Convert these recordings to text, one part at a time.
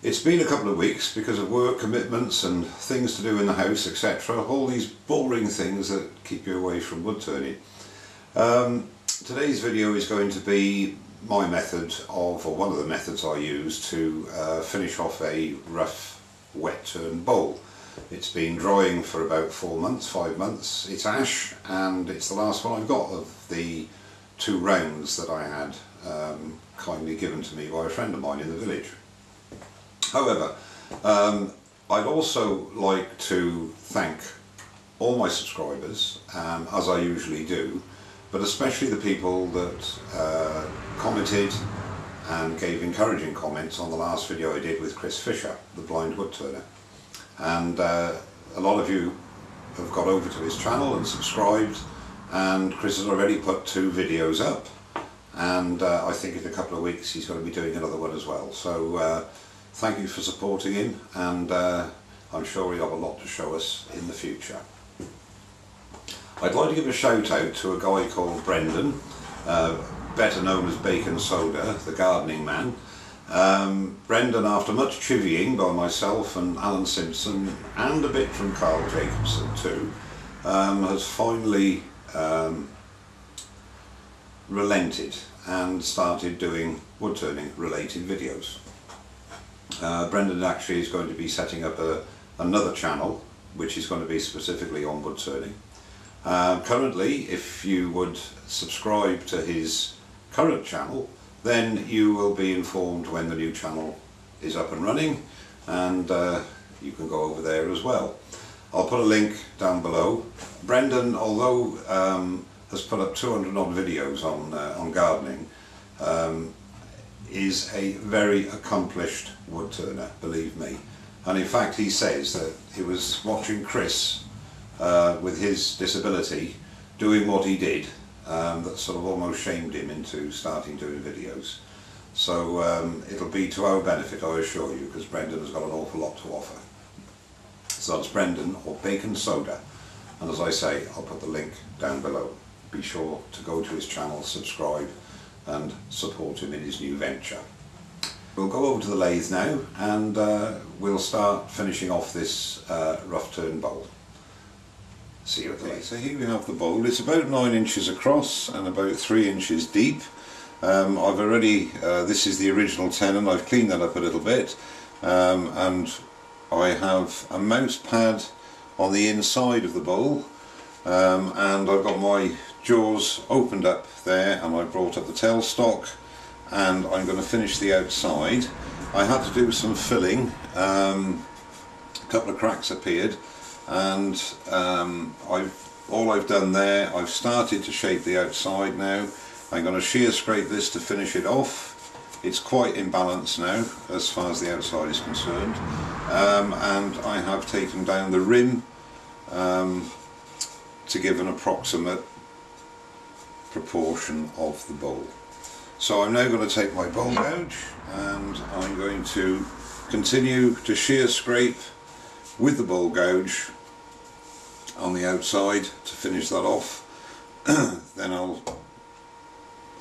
It's been a couple of weeks because of work commitments and things to do in the house, etc. All these boring things that keep you away from wood turning. Today's video is going to be my method of, or one of the methods I use to finish off a rough wet turn bowl. It's been drying for about 4 months, 5 months. It's ash, and it's the last one I've got of the 2 rounds that I had kindly given to me by a friend of mine in the village. However, I'd also like to thank all my subscribers, as I usually do, but especially the people that commented and gave encouraging comments on the last video I did with Chris Fisher, the blind wood turner. And a lot of you have got over to his channel and subscribed, and Chris has already put 2 videos up, and I think in a couple of weeks he's going to be doing another one as well. So thank you for supporting him, and I'm sure he'll have a lot to show us in the future. I'd like to give a shout out to a guy called Brendan, better known as Baconsoda, the gardening man. Brendan, after much chivying by myself and Alan Simpson, and a bit from Carl Jacobson too, has finally relented and started doing wood turning related videos. Brendan actually is going to be setting up another channel which is going to be specifically on wood turning. Currently, if you would subscribe to his current channel, then you will be informed when the new channel is up and running, and you can go over there as well. I'll put a link down below. Brendan, although has put up 200 odd videos on gardening, is a very accomplished wood turner, believe me. And in fact, he says that he was watching Chris with his disability doing what he did, that sort of almost shamed him into starting doing videos. So it'll be to our benefit, I assure you, because Brendan has got an awful lot to offer. So that's Brendan, or Baconsoda, and as I say, I'll put the link down below. Be sure to go to his channel, subscribe and support him in his new venture. We'll go over to the lathe now, and we'll start finishing off this rough turn bowl. See you at the lathe. So here we have the bowl. It's about 9 inches across and about 3 inches deep. I've already, this is the original tenon, I've cleaned that up a little bit, and I have a mouse pad on the inside of the bowl, and I've got my jaws opened up there, and I brought up the tailstock, and I'm going to finish the outside. I had to do some filling, a couple of cracks appeared, and all I've done there, I've started to shape the outside now. I'm going to shear scrape this to finish it off. It's quite imbalanced now as far as the outside is concerned, and I have taken down the rim to give an approximate proportion of the bowl. So I'm now going to take my bowl gouge, and I'm going to continue to shear scrape with the bowl gouge on the outside to finish that off. Then I'll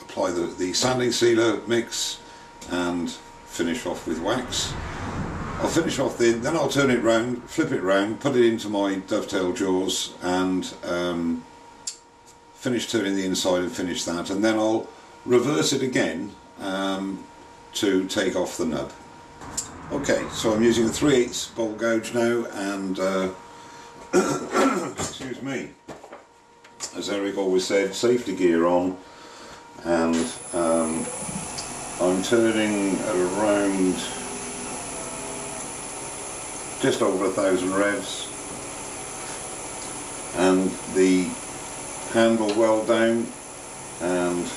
apply the sanding sealer mix and finish off with wax. I'll finish off then I'll turn it round, flip it round, put it into my dovetail jaws, and finish turning the inside and finish that, and then I'll reverse it again to take off the nub. Okay, so I'm using a 3/8 bowl gouge now, and excuse me, as Eric always said, safety gear on, and I'm turning at around just over 1,000 revs, and the handle well down, and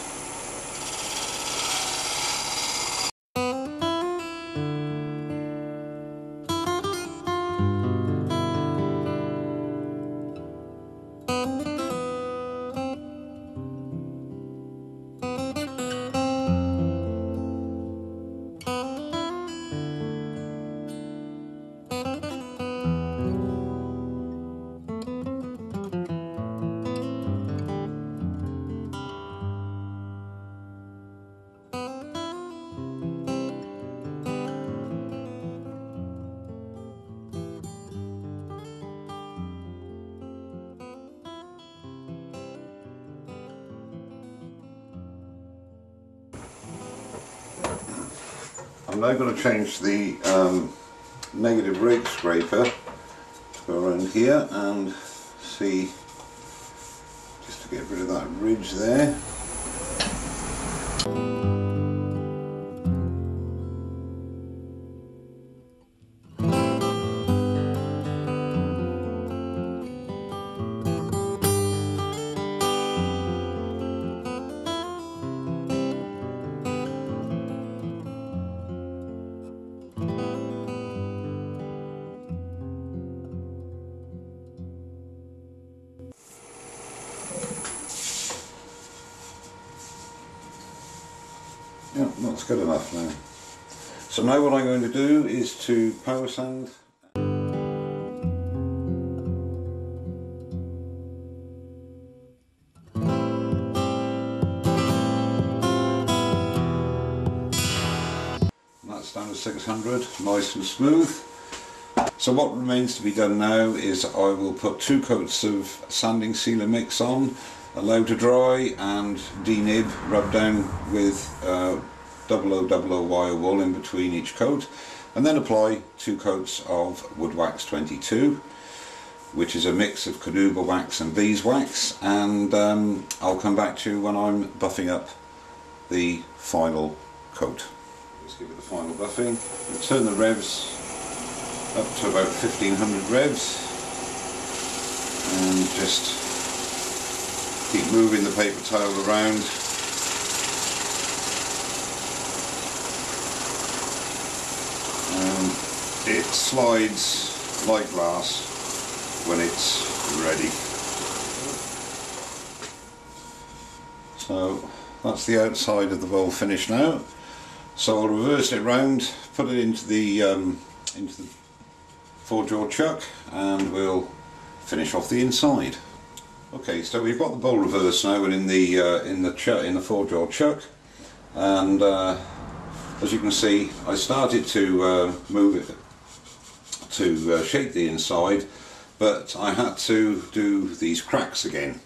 I'm now going to change the negative rake scraper to go around here and see, just to get rid of that ridge there. Yeah, that's good enough now. So now what I'm going to do is to power sand. That's down to 600, nice and smooth. So what remains to be done now is I will put 2 coats of sanding sealer mix on, allow to dry, and denib, rub down with 0000 wire wool in between each coat, and then apply 2 coats of wood wax 22, which is a mix of carnauba wax and beeswax, and I'll come back to you when I'm buffing up the final coat. Let's give it the final buffing. We'll turn the revs up to about 1500 revs and just keep moving the paper towel around. It slides like glass when it's ready. So that's the outside of the bowl finished now. So I'll reverse it round, put it into the four-jaw chuck, and we'll finish off the inside. Okay, so we've got the bowl reversed now and in the four-jaw chuck, and as you can see, I started to move it to shape the inside, but I had to do these cracks again.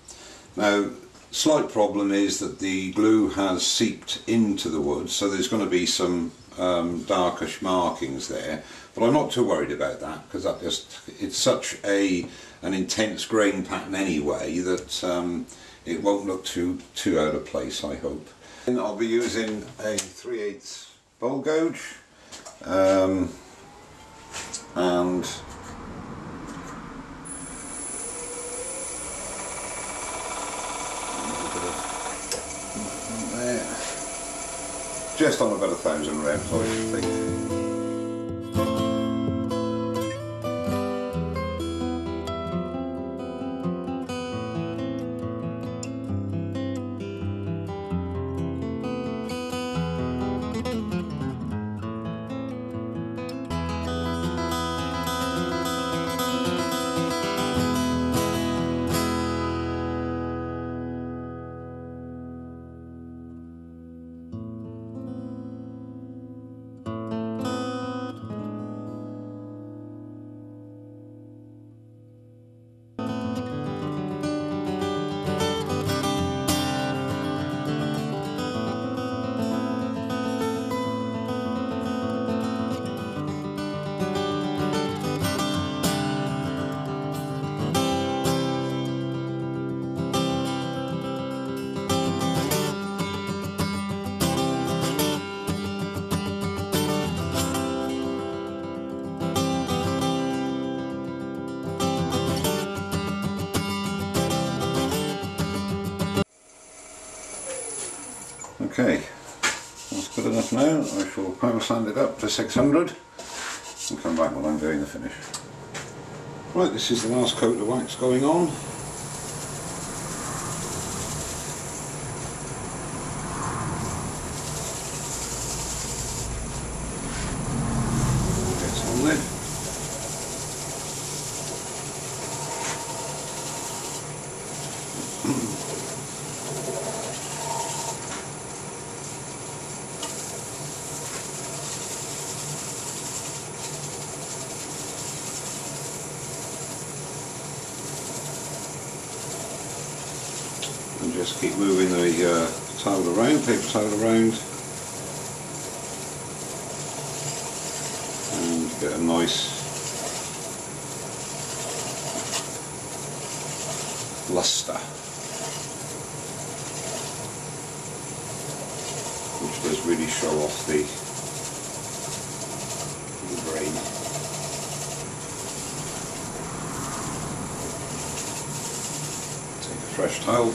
Now, slight problem is that the glue has seeped into the wood, so there's going to be some darkish markings there, but I'm not too worried about that, because it's such an intense grain pattern anyway that it won't look too out of place, I hope. And I'll be using a 3/8 bowl gouge, and there, just on about 1000 revs, I think. Okay, that's good enough now. I shall power sand it up to 600 and come back when I'm doing the finish. Right, this is the last coat of wax going on. Gets on there. And just keep moving the towel around, paper towel around. Get a nice lustre, which does really show off the grain. Take a fresh towel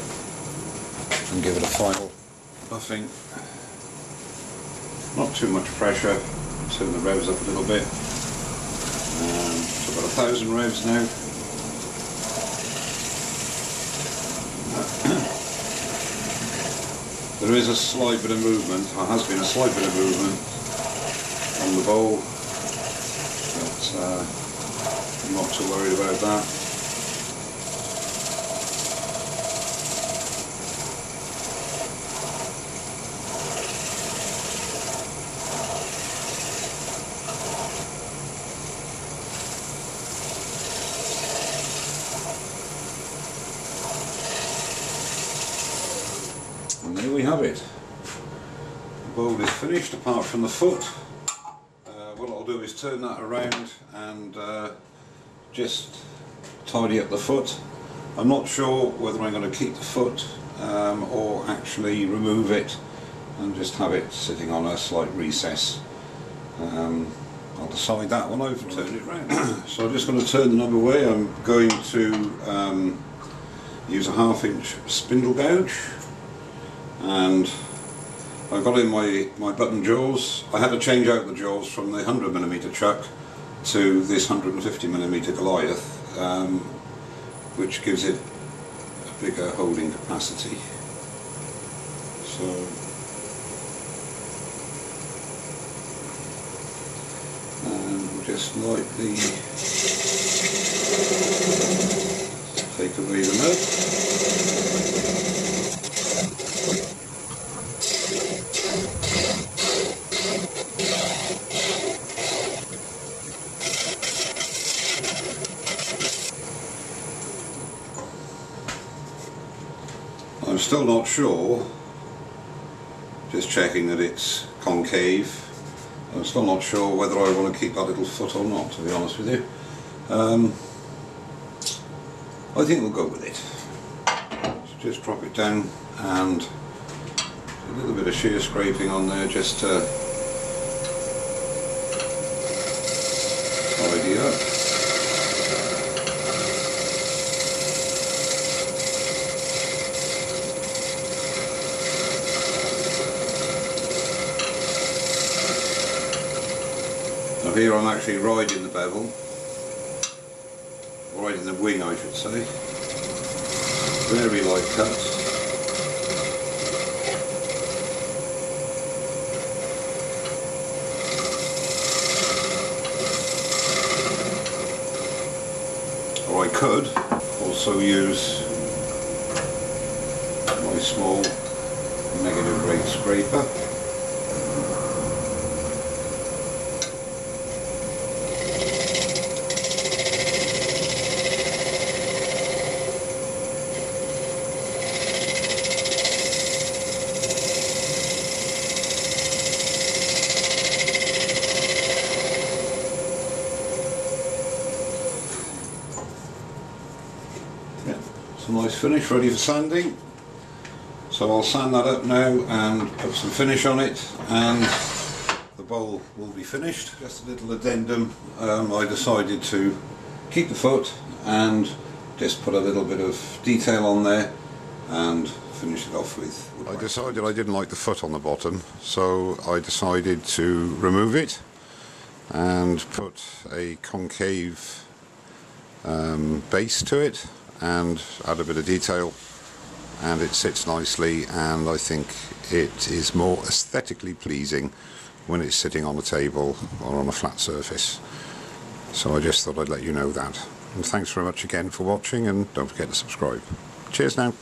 and give it a final buffing. Not too much pressure, turn the revs up a little bit. So about 1,000 revs now. There is a slight bit of movement, or has been a slight bit of movement on the bowl, but I'm not too worried about that. And there we have it. The bowl is finished apart from the foot. What I'll do is turn that around and just tidy up the foot. I'm not sure whether I'm going to keep the foot or actually remove it and just have it sitting on a slight recess. I'll decide that when I've turned it round. So I'm just going to turn the knob away. I'm going to use a 1/2 inch spindle gouge. And I've got in my button jaws. I had to change out the jaws from the 100mm chuck to this 150mm Goliath, which gives it a bigger holding capacity. So just lightly take away the nub. I'm still not sure, just checking that it's concave. I'm still not sure whether I want to keep that little foot or not, to be honest with you. I think we'll go with it. So just drop it down and a little bit of shear scraping on there just to tidy up. Now here I'm actually riding the bevel, riding the wing I should say, very light cuts. Or I could also use my small negative rate scraper. It's a nice finish, ready for sanding. So I'll sand that up now and put some finish on it, and the bowl will be finished. Just a little addendum, I decided to keep the foot and just put a little bit of detail on there and finish it off with wood. I decided I didn't like the foot on the bottom, so I decided to remove it and put a concave base to it and add a bit of detail, and it sits nicely, and I think it is more aesthetically pleasing when it's sitting on a table or on a flat surface. So I just thought I'd let you know that. And thanks very much again for watching, and don't forget to subscribe. Cheers now.